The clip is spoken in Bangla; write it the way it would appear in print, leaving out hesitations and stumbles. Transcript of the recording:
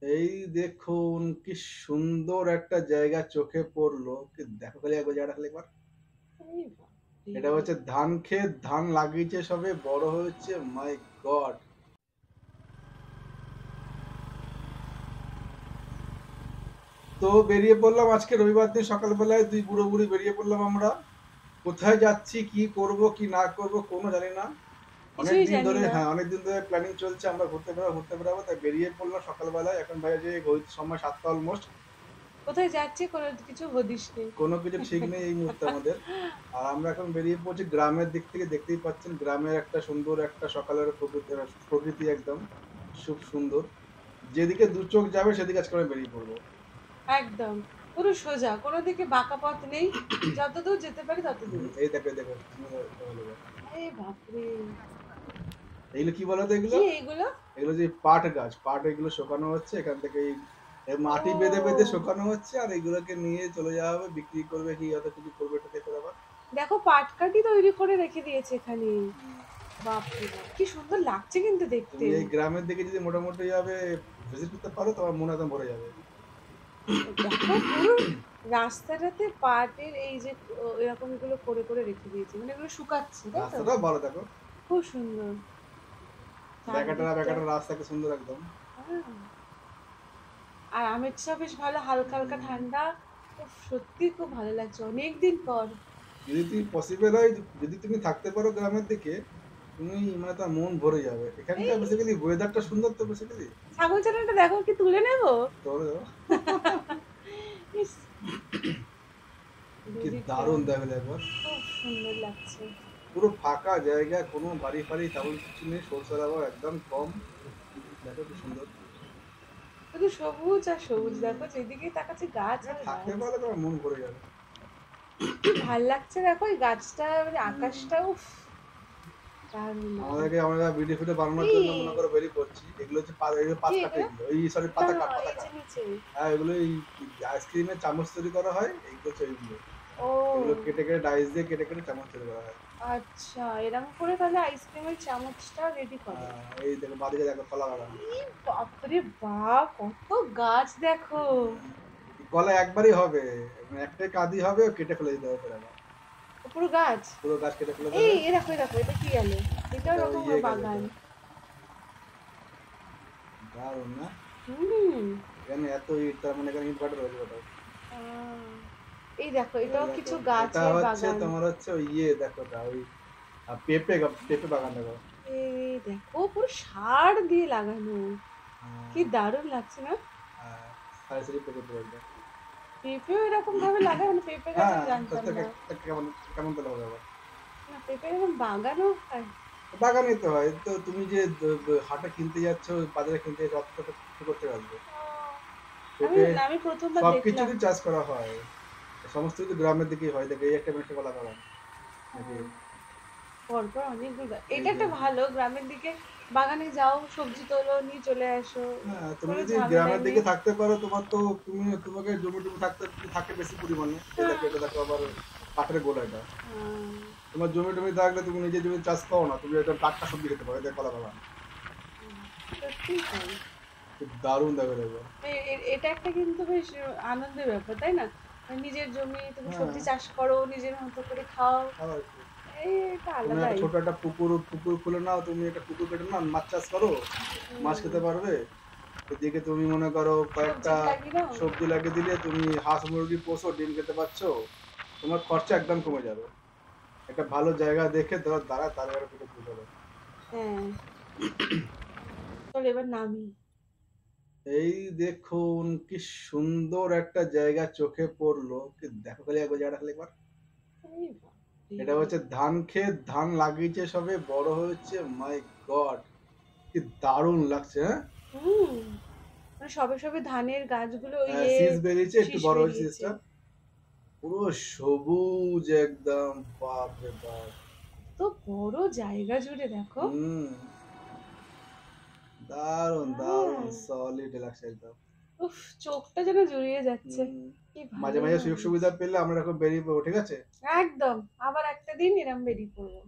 এই দেখুন কি সুন্দর একটা জায়গা চোখে পড়লো। দেখো খালি একবার জায়গাটা খালি একবার। এই বাপরে! এটা হচ্ছে ধান ক্ষেত, ধান লাগিয়েছে সবে, বড় হয়েছে। মাই গড! তো বেরিয়ে পড়লাম আজকে রবিবার দিন সকালবেলায়, দুই বুড়ো বুড়ি বেরিয়ে পড়লাম আমরা। কোথায় যাচ্ছি, কি করব কি না করব কোনো জানি না। কিছুই জানি না। অনেকদিন ধরে প্ল্যানিং চলছে, আমরা ঘুরতে বেড়াবো, তাই বেরিয়ে পড়লাম সকালবেলায়। এখন বাজে ঘড়ির সময় ৭টা অলমোস্ট। কোথায় যাচ্ছি কোনো কিছু হদিস নেই। কোনো কিছু ঠিক নেই এই মুহূর্তে আমাদের। আর আমরা এখন বেরিয়ে পড়ছি গ্রামের দিক থেকে। দেখতেই পাচ্ছেন গ্রামের একটা সুন্দর একটা সকালের প্রকৃতি, প্রকৃতি একদম খুব সুন্দর। যেদিকে দু চোখ যাবে সেদিকে আজকে আমরা বেরিয়ে পড়বো। একদম। পুরো সোজা। কোনো দিকে বাঁকা পথ নেই। যতদূর যেতে পারি ততদূর। এই দেখো এই দেখো সুন্দর হলো। আরে বাপরে! এগুলো কি বলতো এগুলো? কি এইগুলো? এগুলো যে পাট গাছ, পাট এগুলো শোকানো হচ্ছে এখান থেকে। এই মাটি বেঁধে বেঁধে ও! শোকানো হচ্ছে, আর এগুলোকে নিয়ে চলে যাওয়া হবে, বিক্রি করবে কি হয়তো কিছু করবে এটা দেখে আবার। দেখো পাটকাঠি তৈরি করে রেখে দিয়েছে এখানে। বাপরে বাপ! কি সুন্দর লাগছে কিন্তু দেখতে। তুমি এই গ্রামের দিকে যদি মোটামুটি ভাবে ভিজিট করতে পারো, তোমার মন একদম ভরে যাবে। দেখো পুরো রাস্তাটাতে পাটের এই যে এরকম এগুলো করে রেখে দিয়েছে। মানে এগুলো শুকাচ্ছে, তাই তো? রাস্তাটাও ভালো দেখো। খুব সুন্দর। বেকাটা চারদিকটা বেকাটা রাস্তা কি সুন্দর একদম। হ্যাঁ। আর আমেজটা বেশ ভালো হালকা, হালকা ঠান্ডা। উফ! সত্যিই খুব ভালো লাগছে অনেকদিন পর। যদি তুমি পসিবল হয়, যদি তুমি থাকতে পারো গ্রামের দিকে, তুমি মানে তার মন ভরে যাবে। এখানকার এই বেসিক্যালি ওয়েদারটা সুন্দর তো বেসিক্যালি। ছাগল ছানাটা দেখো কি তুলে নেবো? ধরো ইস! কি দুদিকটা দারুণ দেখো একবার। খুব সুন্দর লাগছে। পুরো ফাঁকা জায়গা, কোনো বাড়ি ফাড়ি তেমন কিছু নেই, সরষের আবহাওয়া একদম কম। দেখো কি সুন্দর। শুধু সবুজ আর সবুজ হুম, দেখো যেদিকেই তাকাচ্ছি গাছ আর থাকতে গাছ। পারলে তোমার মন ভরে যাবে। কি ভাল লাগছে দেখো এই গাছটা মানে হুম, আকাশটা উফ! দারুণ দারুণ। আমরা ভিডিও ফিডিও বানানোর জন্য মনে এই করো বেরিয়ে পড়ছি। এগুলো হচ্ছে এগুলো কি পাত কাঠে, এগুলো? এগুলো এই সরি না পাতা কাঠ, পাতা এই কাঠ। যে নিচে। হ্যাঁ, এগুলো এই আইসক্রিমের চামচ তৈরি করা হয়, এইগুলো হচ্ছে এইগুলো। এগুলো ও কেটে কেটে ডাইস দিয়ে কেটে কেটে চামচ তৈরি করা হয়। আচ্ছা এরকম করে তাহলে আইসক্রিমের চামচটা রেডি করে। এই দেখো বাদিকে দেখো কলা বাগান। ই বাপরে বাপ! কত গাছ দেখো। কলা একবারই হবে, মানে একটাই কাঁদি হবে, কেটে ফেলে দিতে হবে ফের আবার। পুরো গাছ। পুরো গাছ কেটে ফেলে দেবে। এই এ দেখো এটা কি গেল? এটাও এটা এরকম ইয়ে গাছ বাগান। এটা। দারুণ না? হুম। এখানে এত ইট, তার মানে এখানে ইট ভাটা রয়েছে কোথাও। আহ, এই দেখো এই এটাও দেখো কিছু এটা গাছের হচ্ছে বাগান। তোমার হচ্ছে ওই দেখো ওটা ওই পেঁপে বাগান দেখো। এই দেখো পুরো সার দিয়ে লাগানো। কি দারুণ লাগছে না? সারি সারি পেঁপে পুরো একদম। পেঁপেও এরকম ভাবে লাগায় মানে পেঁপে গাছ হ্যাঁ, আমি জানতাম তো না। কেমন কেমন তাহলে হবে আবার। না পেঁপে এরকম বাগানও হয়। বাগানে তো হয় তো, তুমি যে হাটে কিনতে যাচ্ছ, বাজারে কিনতে যাচ্ছ, অত তো কি করতে আসবে। আহ, আমি পেঁপে আমি প্রথমবার দেখলাম। সবকিছুরই চাষ করা হয়। সমস্ত কিছু গ্রামের দিকেই হয়, দেখো এই একটা মিষ্টি কলা বাগান নাকি। আহ, পরপর অনেকগুলো এই এটা যে একটা ভালো গ্রামের দিকে বাগানে যাও সবজি তোলো নিয়ে চলে আসো। হ্যাঁ, তুমি কোনো যদি ঝামেলাই গ্রামের নেই। দিকে থাকতে পারো, তোমার তো তোমাকে জমি টমি থাকে বেশি পরিমাণে। এই দেখো এটা দেখো আবার কাঠের গোলা এটা। তোমার জমি টমি থাকলে তুমি নিজে জমি চাষ করো না, তুমি একদম টাটকা সবজি খেতে পারো। এটা কলা বাগান সত্যিই তাই। খুব দারুণ দেখো দেখো। এটা একটা কিন্তু বেশ আনন্দের ব্যাপার তাই না? মানে নিজের জমি তুমি হ্যাঁ, সবজি চাষ করো নিজের মতো করে খাও। আবার কি। এটা তুমি একটা আলাদাই। ছোট একটা পুকুর পুকুর খুলে নাও, তুমি একটা পুকুর কেটে নাও, মাছ চাষ করো, মাছ হুম, খেতে পারবে। এদিকে তুমি মনে করো সবজি কয়েকটা লাগিয়ে দাও। সবজি লাগিয়ে দিলে, তুমি হাঁস মুরগি পোষো, ডিম খেতে পারছো, তোমার খরচা একদম কমে যাবে। একটা ভালো জায়গা দেখে ধর দাঁড়া, তার পেটে পুজো। হ্যাঁ চলো এবার নামি। এই দেখুন কি সুন্দর একটা জায়গা চোখে পড়লো। দেখো খালি একবার জায়গাটা খালি একবার। এই বাপরে! এটা হচ্ছে ধান ক্ষেত, ধান লাগিয়েছে সবে, বড় হয়েছে। মাই গড! কি দারুণ লাগছে। হ্যাঁ, হুম মানে সবে সবে ধানের গাছগুলো শীষ বেরিয়েছে, একটু শীষ বড় হয়েছে বেরিয়েছে। শীষটা। পুরো সবুজ একদম, বাপ রে বাপ। কত বড় জায়গা জুড়ে দেখো। হুম, দারুণ দারুণ হ্যাঁ সলিড লাগছে একদম। উফ চোখটা যেন জুড়িয়ে যাচ্ছে। হুম, কি মাঝে ভালো মাঝে সুযোগ লাগছে। সুবিধা পেলে আমরা এখন বেরিয়ে পড়বো, ঠিক আছে। একদম আবার একটা দিন এরম বেরিয়ে পড়বো।